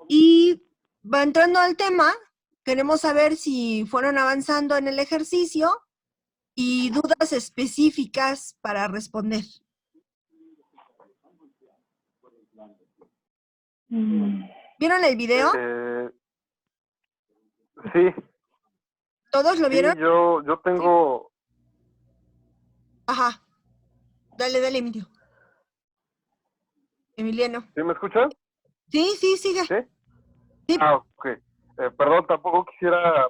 Y va entrando al tema, queremos saber si fueron avanzando en el ejercicio y dudas específicas para responder. ¿Vieron el video? Eh, sí, ¿Todos lo vieron? sí, yo tengo... Ajá. Dale, Emilio. Emiliano. ¿Sí me escuchan? Sí, sigue. ¿Sí? Sí. Ok. Perdón, tampoco quisiera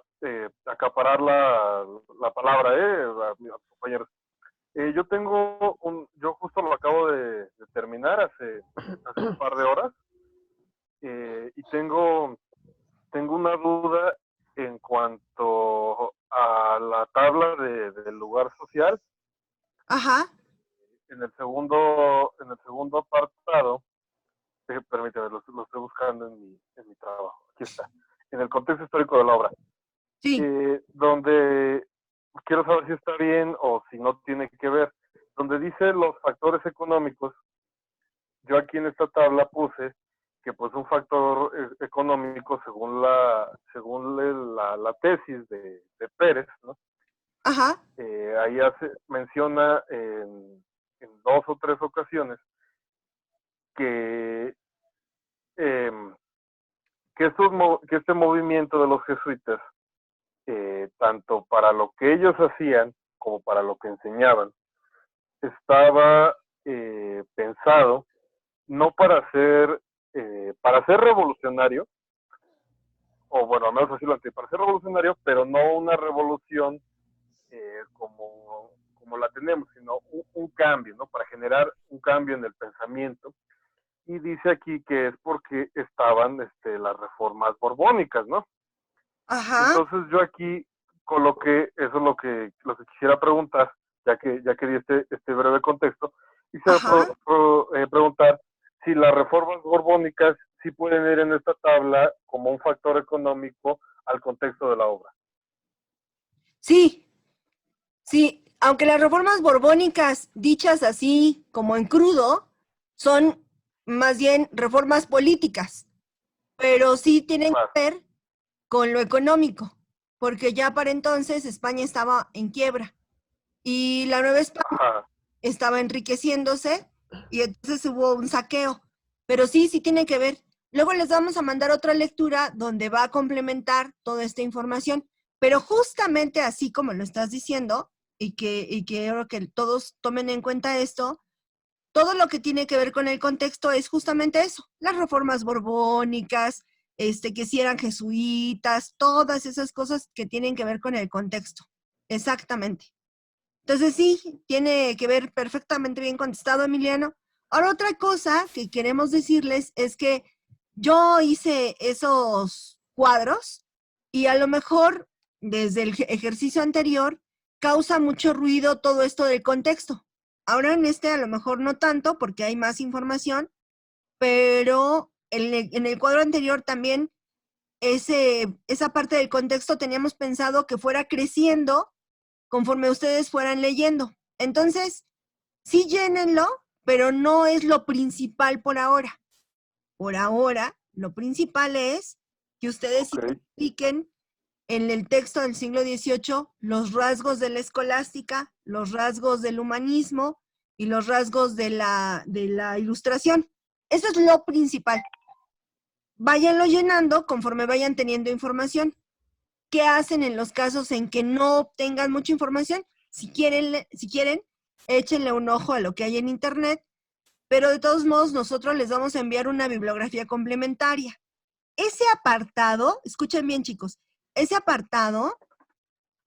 acaparar la palabra, a mis compañeros. Yo yo justo lo acabo de terminar hace un par de horas, y tengo una duda en cuanto a la tabla del lugar social. Ajá. En el segundo apartado, permíteme, lo estoy buscando en mi trabajo. Aquí está. En el contexto histórico de la obra. Sí. Donde quiero saber si está bien o si no tiene que ver. Donde dice los factores económicos, yo aquí en esta tabla puse que pues un factor económico según la tesis de Pérez, ¿no? Ajá. Ahí menciona en dos o tres ocasiones que, eh, que este movimiento de los jesuitas, tanto para lo que ellos hacían como para lo que enseñaban, estaba pensado no para ser revolucionario, o bueno, al menos así lo entiendo, para ser revolucionario, pero no una revolución como la tenemos, sino un cambio, ¿no? Para generar un cambio en el pensamiento. Y dice aquí que es porque estaban las reformas borbónicas, ¿no? Ajá. Entonces yo aquí coloqué, eso es lo que quisiera preguntar, ya que di este breve contexto, quisiera Ajá. preguntar si las reformas borbónicas sí pueden ir en esta tabla como un factor económico al contexto de la obra. Sí. Aunque las reformas borbónicas, dichas así como en crudo, son más bien reformas políticas, pero sí tienen Claro. que ver con lo económico, porque ya para entonces España estaba en quiebra y la Nueva España Ajá. estaba enriqueciéndose y entonces hubo un saqueo. Pero sí tiene que ver. Luego les vamos a mandar otra lectura donde va a complementar toda esta información, pero justamente así como lo estás diciendo, y que creo que todos tomen en cuenta esto, todo lo que tiene que ver con el contexto es justamente eso, las reformas borbónicas, que si eran jesuitas, todas esas cosas que tienen que ver con el contexto. Exactamente. Entonces sí, tiene que ver perfectamente bien contestado, Emiliano. Ahora otra cosa que queremos decirles es que yo hice esos cuadros y a lo mejor desde el ejercicio anterior causa mucho ruido todo esto del contexto. Ahora en este a lo mejor no tanto porque hay más información, pero en el cuadro anterior también esa parte del contexto teníamos pensado que fuera creciendo conforme ustedes fueran leyendo. Entonces, sí llénenlo, pero no es lo principal por ahora. Por ahora, lo principal es que ustedes Ok. identifiquen en el texto del siglo XVIII los rasgos de la escolástica, los rasgos del humanismo y los rasgos de la ilustración. Eso es lo principal. Váyanlo llenando conforme vayan teniendo información. ¿Qué hacen en los casos en que no tengan mucha información? Si quieren, échenle un ojo a lo que hay en internet, pero de todos modos nosotros les vamos a enviar una bibliografía complementaria. Ese apartado, escuchen bien chicos, ese apartado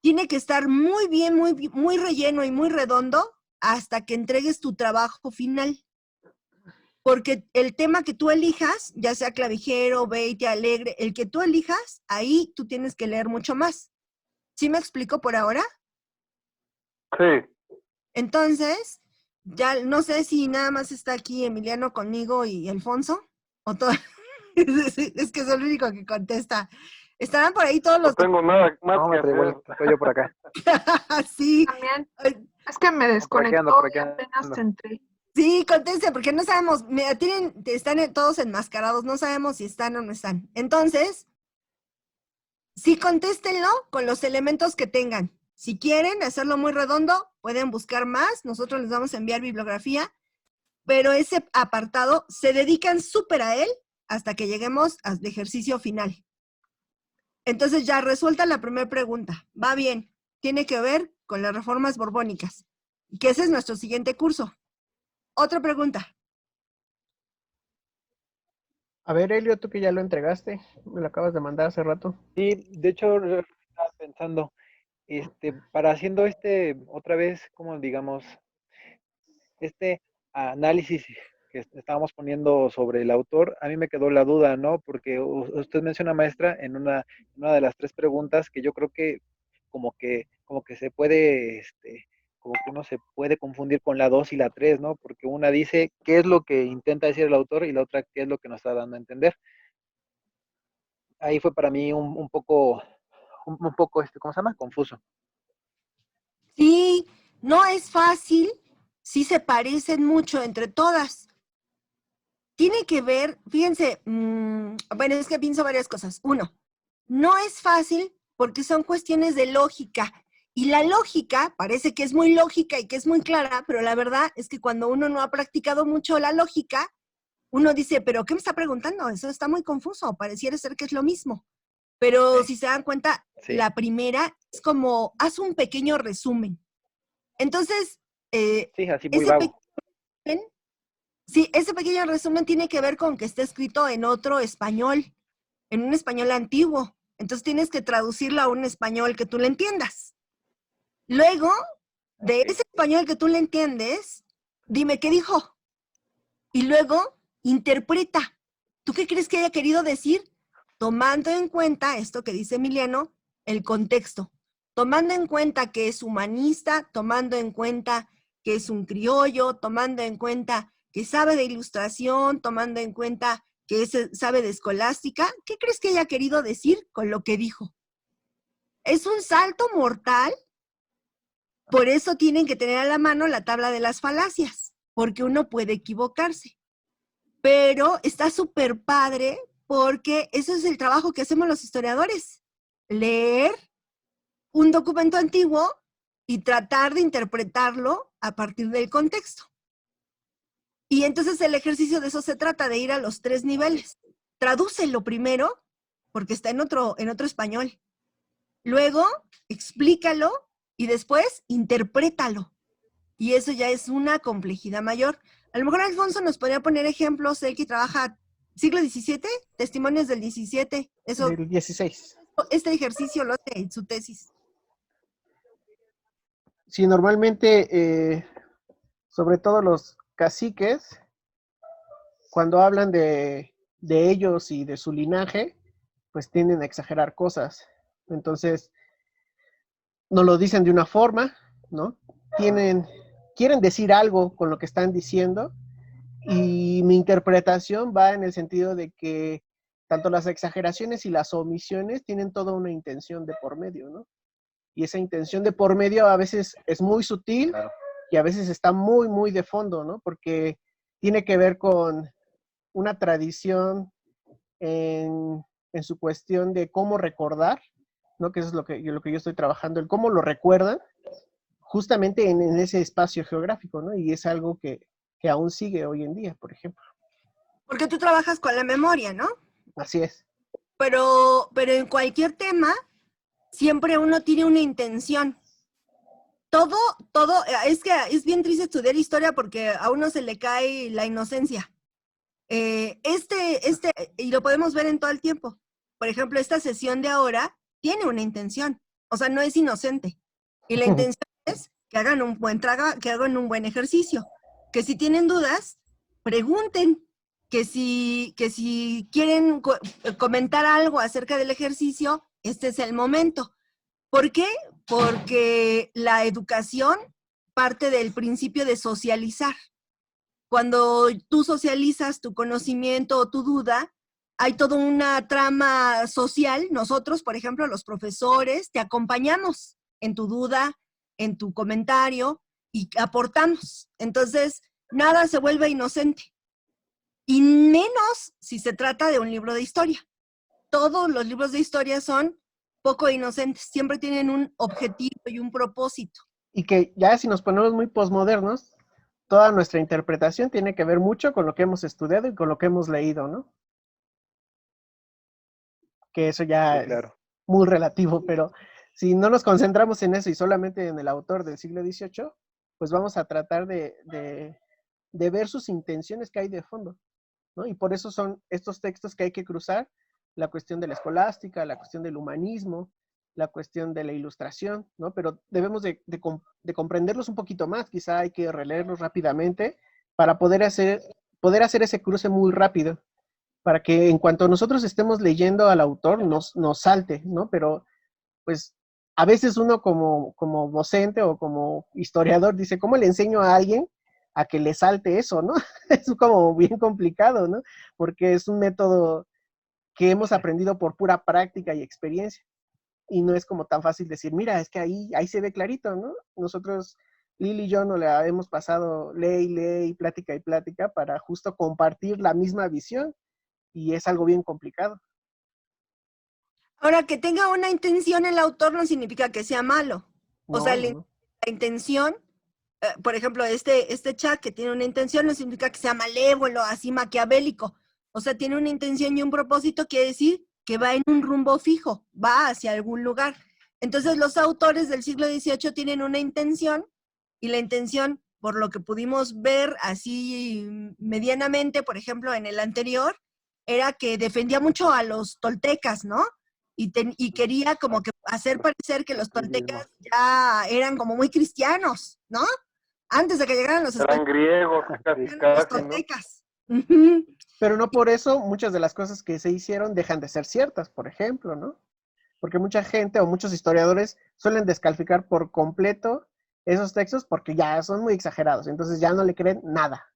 tiene que estar muy bien, muy relleno y muy redondo hasta que entregues tu trabajo final. Porque el tema que tú elijas, ya sea clavijero, veite, alegre, el que tú elijas, ahí tú tienes que leer mucho más. ¿Sí me explico por ahora? Sí. Entonces, ya no sé si nada más está aquí Emiliano conmigo y Alfonso, o todo. Es que es el único que contesta. Estarán por ahí todos No los tengo nada más No, que igual hacer. estoy yo por acá. sí. También. Es que me Por aquí ando, desconectó por aquí y apenas ando. entré. Sí, conteste, porque no sabemos, mira, están todos enmascarados, no sabemos si están o no están. Entonces, sí, contéstenlo con los elementos que tengan. Si quieren hacerlo muy redondo, pueden buscar más, nosotros les vamos a enviar bibliografía, pero ese apartado se dedican súper a él hasta que lleguemos al ejercicio final. Entonces ya resuelta la primera pregunta. Va bien, tiene que ver con las reformas borbónicas, que ese es nuestro siguiente curso. Otra pregunta. A ver, Elio, tú que ya lo entregaste, me lo acabas de mandar hace rato. Sí, de hecho, estaba pensando, para haciendo otra vez, como digamos, este análisis que estábamos poniendo sobre el autor, a mí me quedó la duda, ¿no? Porque usted menciona, maestra, en una de las tres preguntas que yo creo que como que se puede, como que uno se puede confundir con la 2 y la 3, ¿no? Porque una dice qué es lo que intenta decir el autor y la otra qué es lo que nos está dando a entender. Ahí fue para mí un poco, ¿cómo se llama? Confuso. Sí, no es fácil, sí se parecen mucho entre todas. Tiene que ver, fíjense, bueno, es que pienso varias cosas. Uno, no es fácil porque son cuestiones de lógica. Y la lógica parece que es muy lógica y que es muy clara, pero la verdad es que cuando uno no ha practicado mucho la lógica, uno dice, ¿pero qué me está preguntando? Eso está muy confuso, pareciera ser que es lo mismo. Pero Sí, si se dan cuenta, sí, la primera es como, haz un pequeño resumen. Entonces, sí, así muy ese vago. pequeño resumen, sí, ese pequeño resumen tiene que ver con que está escrito en otro español, en un español antiguo. Entonces tienes que traducirlo a un español que tú le entiendas. Luego, de Ok. ese español que tú le entiendes, dime qué dijo. Y luego, interpreta. ¿Tú qué crees que haya querido decir? Tomando en cuenta esto que dice Emiliano, el contexto. Tomando en cuenta que es humanista, tomando en cuenta que es un criollo, tomando en cuenta que sabe de ilustración, tomando en cuenta que sabe de escolástica. ¿Qué crees que haya querido decir con lo que dijo? Es un salto mortal, por eso tienen que tener a la mano la tabla de las falacias, porque uno puede equivocarse. Pero está súper padre porque eso es el trabajo que hacemos los historiadores. Leer un documento antiguo y tratar de interpretarlo a partir del contexto. Y entonces el ejercicio de eso se trata, de ir a los tres niveles. Tradúcelo primero, porque está en otro español. Luego, explícalo y después interprétalo. Y eso ya es una complejidad mayor. A lo mejor Alfonso nos podría poner ejemplos, él que trabaja siglo XVII, testimonios del XVII. Eso, Del 16. este ejercicio lo hace en su tesis. Sí, normalmente, sobre todo los caciques, cuando hablan de ellos y de su linaje, pues tienden a exagerar cosas. Entonces, no lo dicen de una forma, ¿no? Quieren decir algo con lo que están diciendo, y mi interpretación va en el sentido de que tanto las exageraciones y las omisiones tienen toda una intención de por medio, ¿no? Y esa intención de por medio a veces es muy sutil, claro, y a veces está muy, muy de fondo, ¿no? Porque tiene que ver con una tradición en su cuestión de cómo recordar, ¿no? Que eso es lo que yo estoy trabajando, el cómo lo recuerdan, justamente en ese espacio geográfico, ¿no? Y es algo que aún sigue hoy en día, por ejemplo. Porque tú trabajas con la memoria, ¿no? Así es. Pero en cualquier tema, siempre uno tiene una intención. Todo, es que es bien triste estudiar historia porque a uno se le cae la inocencia. Y lo podemos ver en todo el tiempo. Por ejemplo, esta sesión de ahora tiene una intención, o sea, no es inocente. Y la intención es que hagan que hagan un buen ejercicio. Que si tienen dudas, pregunten. Que si quieren comentar algo acerca del ejercicio, este es el momento. ¿Por qué? Porque la educación parte del principio de socializar. Cuando tú socializas tu conocimiento o tu duda, hay toda una trama social. Nosotros, por ejemplo, los profesores, te acompañamos en tu duda, en tu comentario y aportamos. Entonces, nada se vuelve inocente. Y menos si se trata de un libro de historia. Todos los libros de historia son poco inocentes, siempre tienen un objetivo y un propósito. Y que ya si nos ponemos muy posmodernos, toda nuestra interpretación tiene que ver mucho con lo que hemos estudiado y con lo que hemos leído, ¿no? Que eso ya Sí, claro. es muy relativo, pero si no nos concentramos en eso y solamente en el autor del siglo XVIII, pues vamos a tratar de ver sus intenciones que hay de fondo, ¿no? Y por eso son estos textos que hay que cruzar, la cuestión de la escolástica, la cuestión del humanismo, la cuestión de la ilustración, ¿no? Pero debemos de comprenderlos un poquito más, quizá hay que releerlos rápidamente para poder hacer ese cruce muy rápido, para que en cuanto nosotros estemos leyendo al autor nos salte, ¿no? Pero pues a veces uno como docente o como historiador dice, ¿cómo le enseño a alguien a que le salte eso, ¿no? Es como bien complicado, ¿no? Porque es un método que hemos aprendido por pura práctica y experiencia. Y no es como tan fácil decir, mira, es que ahí se ve clarito, ¿no? Nosotros, Lili y yo, nos la hemos pasado ley, plática y plática para justo compartir la misma visión. Y es algo bien complicado. Ahora, que tenga una intención el autor no significa que sea malo. O sea, la intención, por ejemplo, este chat que tiene una intención no significa que sea malévolo, así maquiavélico. O sea, tiene una intención y un propósito, quiere decir que va en un rumbo fijo, va hacia algún lugar. Entonces, los autores del siglo XVIII tienen una intención, y la intención, por lo que pudimos ver así medianamente, por ejemplo, en el anterior, era que defendía mucho a los toltecas, ¿no? Y quería como que hacer parecer que los toltecas ya eran como muy cristianos, ¿no? Antes de que llegaran los Eran griegos, los casi, ¿no? toltecas. Ujú. Pero no por eso muchas de las cosas que se hicieron dejan de ser ciertas, por ejemplo, ¿no? Porque mucha gente o muchos historiadores suelen descalificar por completo esos textos porque ya son muy exagerados, entonces ya no le creen nada,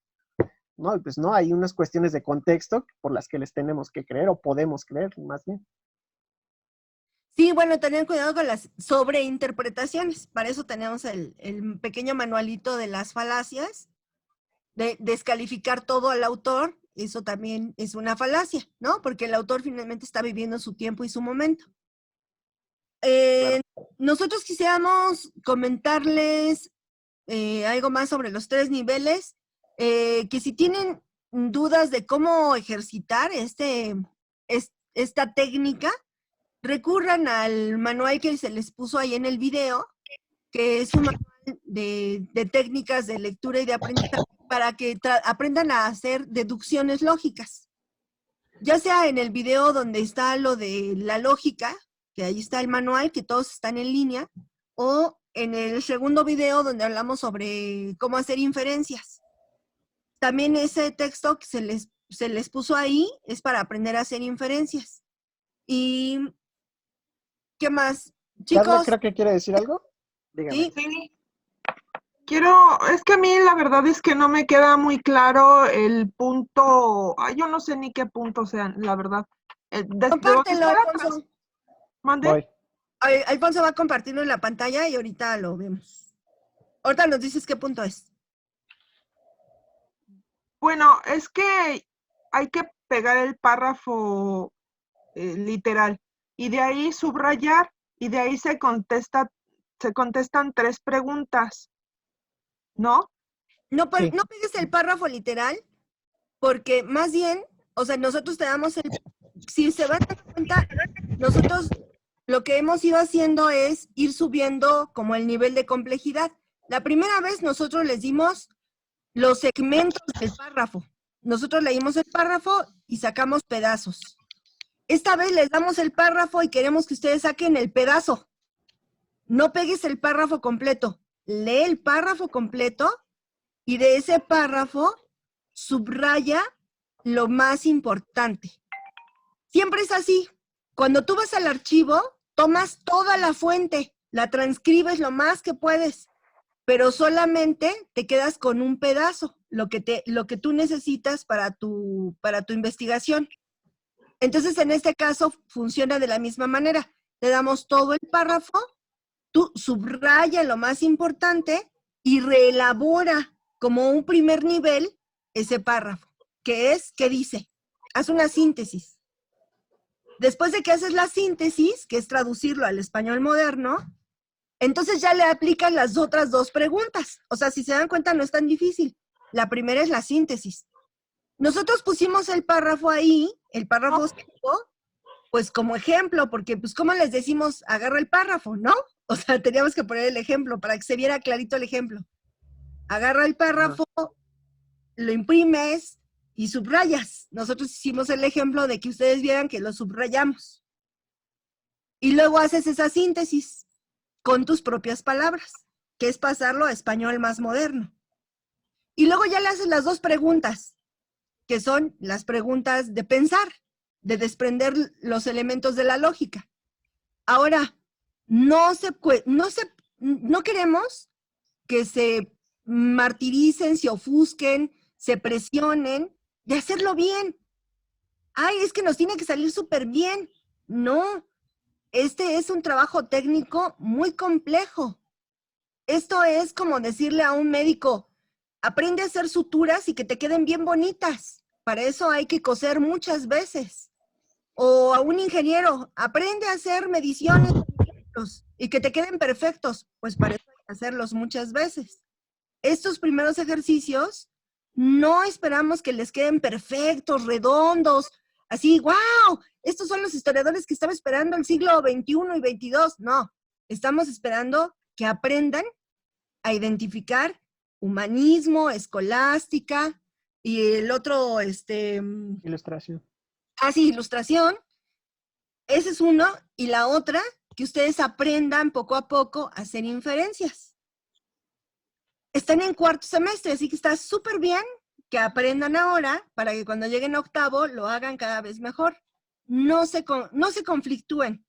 ¿no? Y pues no, hay unas cuestiones de contexto por las que les tenemos que creer o podemos creer, más bien. Sí, bueno, tener cuidado con las sobreinterpretaciones. Para eso tenemos el pequeño manualito de las falacias, de descalificar todo al autor. Eso también es una falacia, ¿no? Porque el autor finalmente está viviendo su tiempo y su momento. Claro. Nosotros quisiéramos comentarles algo más sobre los 3 niveles, que si tienen dudas de cómo ejercitar esta técnica, recurran al manual que se les puso ahí en el video, que es un manual de técnicas de lectura y de aprendizaje para que aprendan a hacer deducciones lógicas. Ya sea en el video donde está lo de la lógica, que ahí está el manual, que todos están en línea, o en el segundo video donde hablamos sobre cómo hacer inferencias. También ese texto que se les puso ahí es para aprender a hacer inferencias. ¿Y qué más? Carla, Chicos, creo que quiere decir algo. Dígame. ¿sí? Sí, es que a mí la verdad es que no me queda muy claro el punto, yo no sé ni qué punto sean, la verdad. ¿De dónde Compártelo, está Alfonso. ¿Mande? Voy. Alfonso va a compartirlo en la pantalla y ahorita lo vemos. Ahorita nos dices qué punto es. Bueno, es que hay que pegar el párrafo literal y de ahí subrayar y de ahí se contestan 3 preguntas, ¿no? No, Sí. no pegues el párrafo literal, porque más bien, o sea, nosotros te damos si se van a dar cuenta, nosotros lo que hemos ido haciendo es ir subiendo como el nivel de complejidad. La primera vez nosotros les dimos los segmentos del párrafo. Nosotros leímos el párrafo y sacamos pedazos. Esta vez les damos el párrafo y queremos que ustedes saquen el pedazo. No pegues el párrafo completo. Lee el párrafo completo y de ese párrafo subraya lo más importante. Siempre es así. Cuando tú vas al archivo, tomas toda la fuente, la transcribes lo más que puedes, pero solamente te quedas con un pedazo, lo que tú necesitas para tu investigación. Entonces, en este caso, funciona de la misma manera. Te damos todo el párrafo, tú subraya lo más importante y reelabora como un primer nivel ese párrafo, que dice, haz una síntesis. Después de que haces la síntesis, que es traducirlo al español moderno, entonces ya le aplicas las otras dos preguntas. O sea, si se dan cuenta, no es tan difícil. La primera es la síntesis. Nosotros pusimos el párrafo ahí, el párrafo 5, pues como ejemplo, porque pues ¿cómo les decimos agarra el párrafo, no? O sea, teníamos que poner el ejemplo para que se viera clarito el ejemplo. Agarra el párrafo, lo imprimes y subrayas. Nosotros hicimos el ejemplo de que ustedes vieran que lo subrayamos. Y luego haces esa síntesis con tus propias palabras, que es pasarlo a español más moderno. Y luego ya le haces las dos preguntas, que son las preguntas de pensar, de desprender los elementos de la lógica. Ahora, no queremos que se martiricen, se ofusquen, se presionen de hacerlo bien. Ay, es que nos tiene que salir súper bien. No, este es un trabajo técnico muy complejo. Esto es como decirle a un médico, aprende a hacer suturas y que te queden bien bonitas. Para eso hay que coser muchas veces. O a un ingeniero, aprende a hacer mediciones y que te queden perfectos. Pues para eso hay que hacerlos muchas veces. Estos primeros ejercicios, no esperamos que les queden perfectos, redondos, así, wow, estos son los historiadores que estaba esperando el siglo XXI y XXII. No, estamos esperando que aprendan a identificar humanismo, escolástica, y el otro, Ilustración. sí, ilustración. Ese es uno, y la otra, que ustedes aprendan poco a poco a hacer inferencias. Están en cuarto semestre, así que está súper bien que aprendan ahora para que cuando lleguen a octavo lo hagan cada vez mejor. No se conflictúen.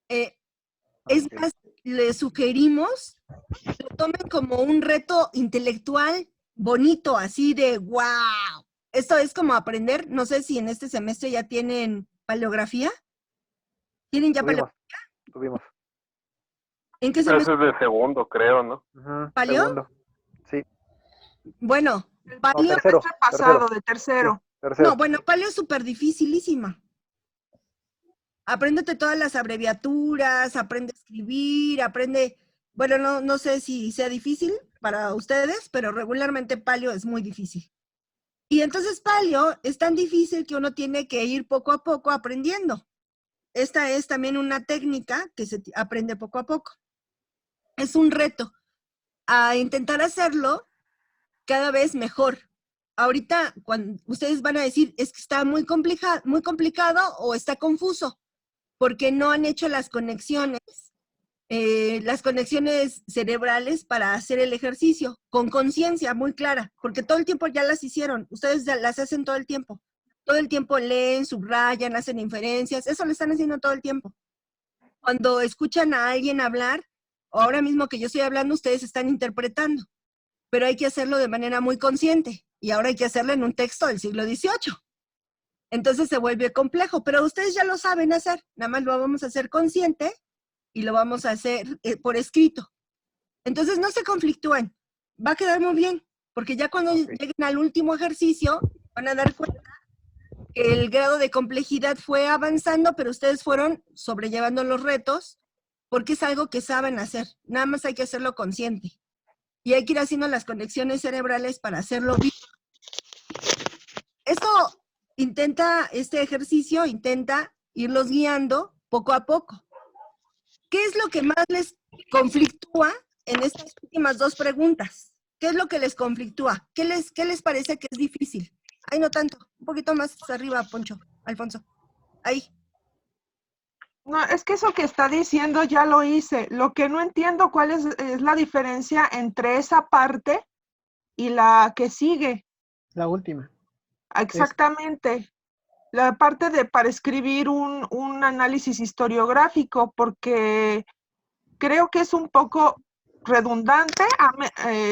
Es más, les sugerimos que lo tomen como un reto intelectual bonito, así de wow. Esto es como aprender, no sé si en este semestre ya tienen paleografía. ¿Tienen ya Tuvimos. ¿En qué Eso semestre? es de segundo, creo, ¿no? ¿Paleo? Segundo. Sí. Bueno, El paleo. tercero. semestre pasado, de tercero. Sí, tercero. No, bueno, paleo es súper dificilísima. Apréndete todas las abreviaturas, aprende a escribir, bueno, no sé si sea difícil para ustedes, pero regularmente paleo es muy difícil. Y entonces paleo es tan difícil que uno tiene que ir poco a poco aprendiendo. Esta es también una técnica que se aprende poco a poco. Es un reto a intentar hacerlo cada vez mejor. Ahorita, cuando ustedes van a decir, es que está muy complicado o está confuso, porque no han hecho las conexiones cerebrales para hacer el ejercicio, con conciencia muy clara, porque todo el tiempo ya las hicieron, ustedes las hacen todo el tiempo leen, subrayan, hacen inferencias, eso lo están haciendo todo el tiempo. Cuando escuchan a alguien hablar, o ahora mismo que yo estoy hablando, ustedes están interpretando, pero hay que hacerlo de manera muy consciente, y ahora hay que hacerlo en un texto del siglo XVIII. Entonces se vuelve complejo, pero ustedes ya lo saben hacer, nada más lo vamos a hacer consciente y lo vamos a hacer por escrito. Entonces no se conflictúen, va a quedar muy bien, porque ya cuando lleguen al último ejercicio van a dar cuenta que el grado de complejidad fue avanzando, pero ustedes fueron sobrellevando los retos porque es algo que saben hacer, nada más hay que hacerlo consciente. Y hay que ir haciendo las conexiones cerebrales para hacerlo bien. Este ejercicio intenta irlos guiando poco a poco. ¿Qué es lo que más les conflictúa en estas últimas dos preguntas? ¿Qué es lo que les conflictúa? ¿Qué les parece que es difícil? Ay, no tanto. Un poquito más arriba, Alfonso. Ahí. No, es que eso que está diciendo ya lo hice. Lo que no entiendo cuál es la diferencia entre esa parte y la que sigue. La última. Exactamente. La parte para escribir un análisis historiográfico, porque creo que es un poco redundante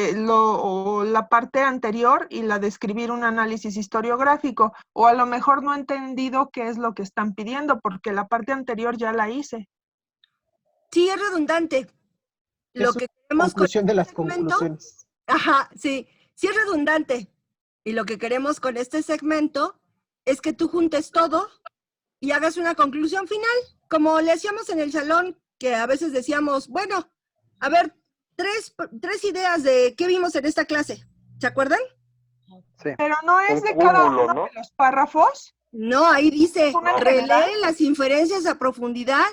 la parte anterior y la de escribir un análisis historiográfico, o a lo mejor no he entendido qué es lo que están pidiendo, porque la parte anterior ya la hice. Sí, es redundante. Lo que queremos conclusión de las este momento, conclusiones. ajá, sí. Sí es redundante. Y lo que queremos con este segmento es que tú juntes todo y hagas una conclusión final, como le hacíamos en el salón, que a veces decíamos, bueno, a ver, tres ideas de qué vimos en esta clase. ¿Se acuerdan? Sí. Pero no es Un de cada cúmulo, uno ¿no? de los párrafos. No, ahí dice, ¿Una en relee general? las inferencias a profundidad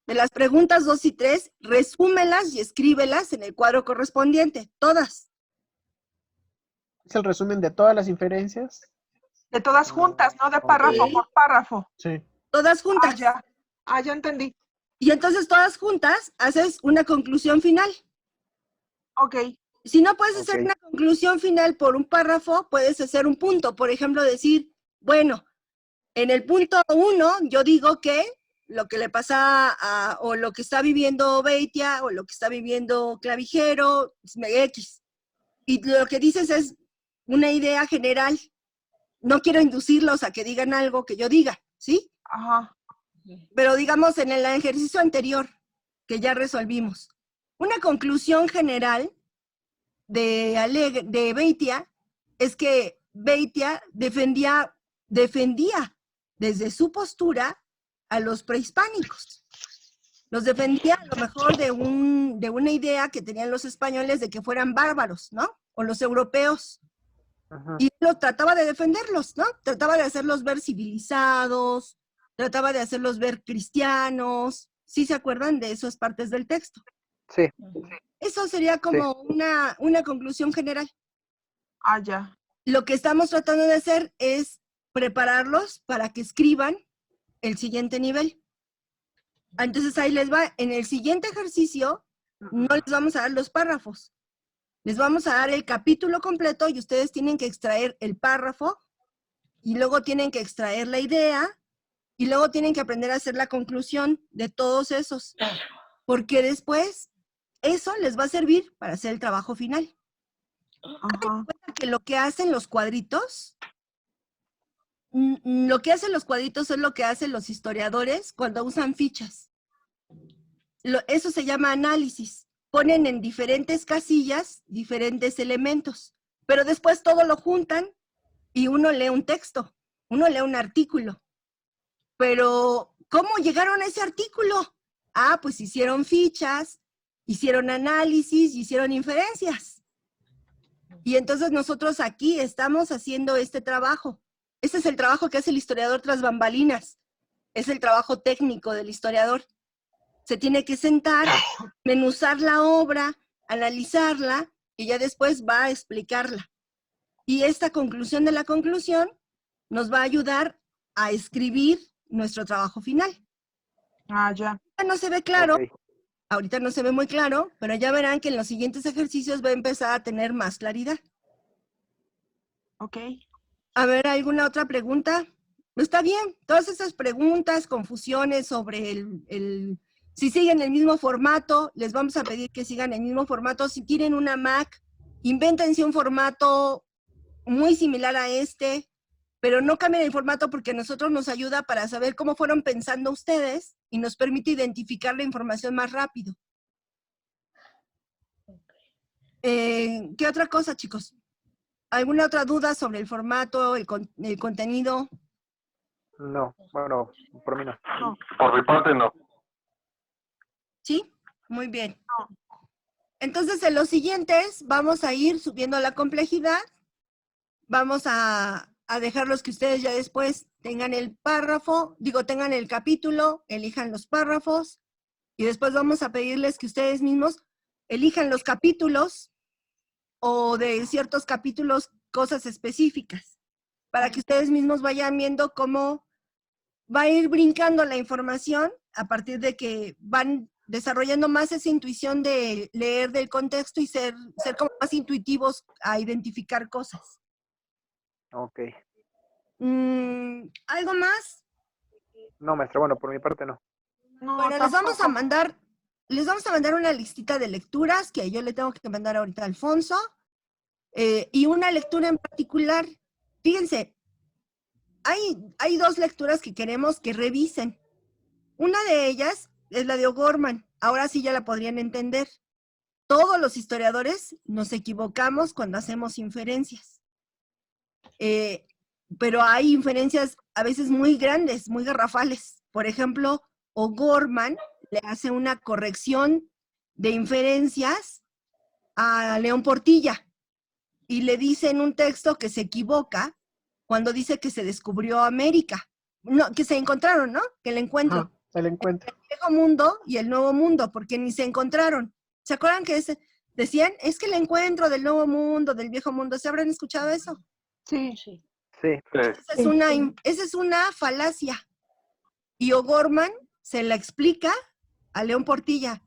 de las preguntas 2 y 3, resúmelas y escríbelas en el cuadro correspondiente, todas. Es el resumen de todas las inferencias. De todas juntas, no de párrafo Ok. por párrafo. Sí. Todas Ah, juntas. ya. Ah, ya entendí. Y entonces todas juntas haces una conclusión final. Ok. Si no puedes hacer Ok. una conclusión final por un párrafo, puedes hacer un punto. Por ejemplo, decir, bueno, en el punto 1 yo digo que lo que le pasa o lo que está viviendo Beitia o lo que está viviendo Clavijero, X. Y lo que dices es una idea general. No quiero inducirlos a que digan algo que yo diga, ¿sí? Ajá. Pero digamos en el ejercicio anterior que ya resolvimos. Una conclusión general de Beitia es que Beitia defendía desde su postura a los prehispánicos. Los defendía a lo mejor de una idea que tenían los españoles de que fueran bárbaros, ¿no? O los europeos. Ajá. Y lo trataba de defenderlos, ¿no? Trataba de hacerlos ver civilizados, trataba de hacerlos ver cristianos. ¿Sí se acuerdan de esas partes del texto? Sí. Eso sería como una conclusión general. Ah, ya. Lo que estamos tratando de hacer es prepararlos para que escriban el siguiente nivel. Entonces ahí les va. En el siguiente ejercicio no les vamos a dar los párrafos. Les vamos a dar el capítulo completo y ustedes tienen que extraer el párrafo y luego tienen que extraer la idea y luego tienen que aprender a hacer la conclusión de todos esos. Porque después eso les va a servir para hacer el trabajo final. Ajá. Que lo que hacen los cuadritos, lo que hacen los cuadritos es lo que hacen los historiadores cuando usan fichas. Eso se llama análisis. Ponen en diferentes casillas diferentes elementos, pero después todo lo juntan y uno lee un texto, uno lee un artículo. Pero, ¿cómo llegaron a ese artículo? Ah, pues hicieron fichas, hicieron análisis, hicieron inferencias. Y entonces nosotros aquí estamos haciendo este trabajo. Este es el trabajo que hace el historiador tras bambalinas. Es el trabajo técnico del historiador. Se tiene que sentar, menuzar la obra, analizarla y ya después va a explicarla. Y esta conclusión de la conclusión nos va a ayudar a escribir nuestro trabajo final. Ah, ya. No se ve claro, Ok. ahorita no se ve muy claro, pero ya verán que en los siguientes ejercicios va a empezar a tener más claridad. Ok. A ver, ¿alguna otra pregunta? Está bien, todas esas preguntas, confusiones sobre si siguen el mismo formato, les vamos a pedir que sigan el mismo formato. Si tienen una Mac, invéntense un formato muy similar a este, pero no cambien el formato porque a nosotros nos ayuda para saber cómo fueron pensando ustedes y nos permite identificar la información más rápido. ¿Qué otra cosa, chicos? ¿Alguna otra duda sobre el formato, el contenido? No, bueno, por mí no. No. Por mi parte, no. ¿Sí? Muy bien. Entonces, en los siguientes vamos a ir subiendo la complejidad. Vamos a dejarlos que ustedes ya después tengan el párrafo, tengan el capítulo, elijan los párrafos, y después vamos a pedirles que ustedes mismos elijan los capítulos o de ciertos capítulos cosas específicas, para que ustedes mismos vayan viendo cómo va a ir brincando la información a partir de que van desarrollando más esa intuición de leer del contexto y ser como más intuitivos a identificar cosas. Ok. ¿Algo más? No, maestra, bueno, por mi parte no. No, Bueno, les vamos a tampoco. mandar una listita de lecturas que yo le tengo que mandar ahorita a Alfonso, y una lectura en particular. Fíjense, hay dos lecturas que queremos que revisen. Una de ellas es la de O'Gorman. Ahora sí ya la podrían entender. todos los historiadores nos equivocamos cuando hacemos inferencias. Pero hay inferencias a veces muy grandes, muy garrafales. Por ejemplo, O'Gorman le hace una corrección de inferencias a León Portilla y le dice en un texto que se equivoca cuando dice que se descubrió América. No, que se encontraron, ¿no? Que el encuentro. Ajá, el encuentro. El viejo mundo y el nuevo mundo, porque ni se encontraron. ¿Se acuerdan que decían, es que el encuentro del nuevo mundo, del viejo mundo? ¿Se habrán escuchado eso? Sí. Sí. Esa es una falacia. Y O'Gorman se la explica a León Portilla.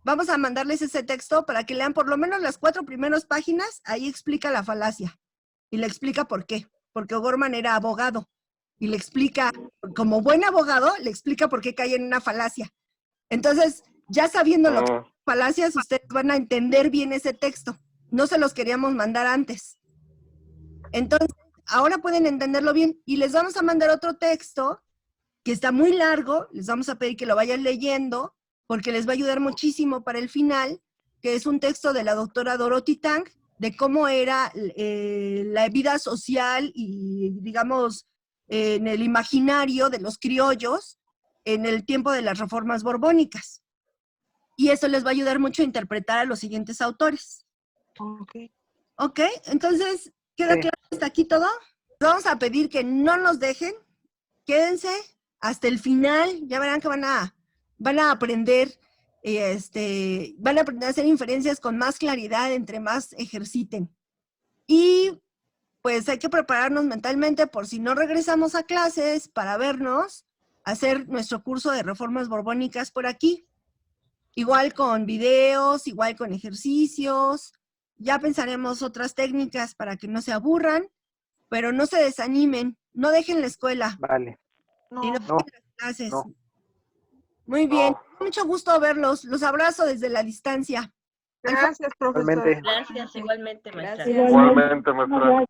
Vamos a mandarles ese texto para que lean por lo menos las 4 primeras páginas. Ahí explica la falacia. Y le explica por qué. Porque O'Gorman era abogado. Y le explica, como buen abogado, le explica por qué cae en una falacia. Entonces, ya sabiendo lo que son falacias, ustedes van a entender bien ese texto. No se los queríamos mandar antes. Entonces, ahora pueden entenderlo bien. Y les vamos a mandar otro texto que está muy largo. Les vamos a pedir que lo vayan leyendo porque les va a ayudar muchísimo para el final, que es un texto de la doctora Dorothy Tang, de cómo era la vida social y, digamos, en el imaginario de los criollos en el tiempo de las reformas borbónicas. Y eso les va a ayudar mucho a interpretar a los siguientes autores. Ok. ¿Ok? Entonces, ¿queda claro hasta aquí todo? Vamos a pedir que no nos dejen, quédense hasta el final, ya verán que van a aprender, van a aprender a hacer inferencias con más claridad entre más ejerciten. Y pues hay que prepararnos mentalmente por si no regresamos a clases para vernos, hacer nuestro curso de reformas borbónicas por aquí. Igual con videos, igual con ejercicios. Ya pensaremos otras técnicas para que no se aburran, pero no se desanimen, no dejen la escuela. Vale. Y no No. dejen las clases. No. Muy bien, mucho gusto verlos. Los abrazo desde la distancia. Gracias, profesor. Igualmente. Gracias, igualmente, maestra. Igualmente, maestra.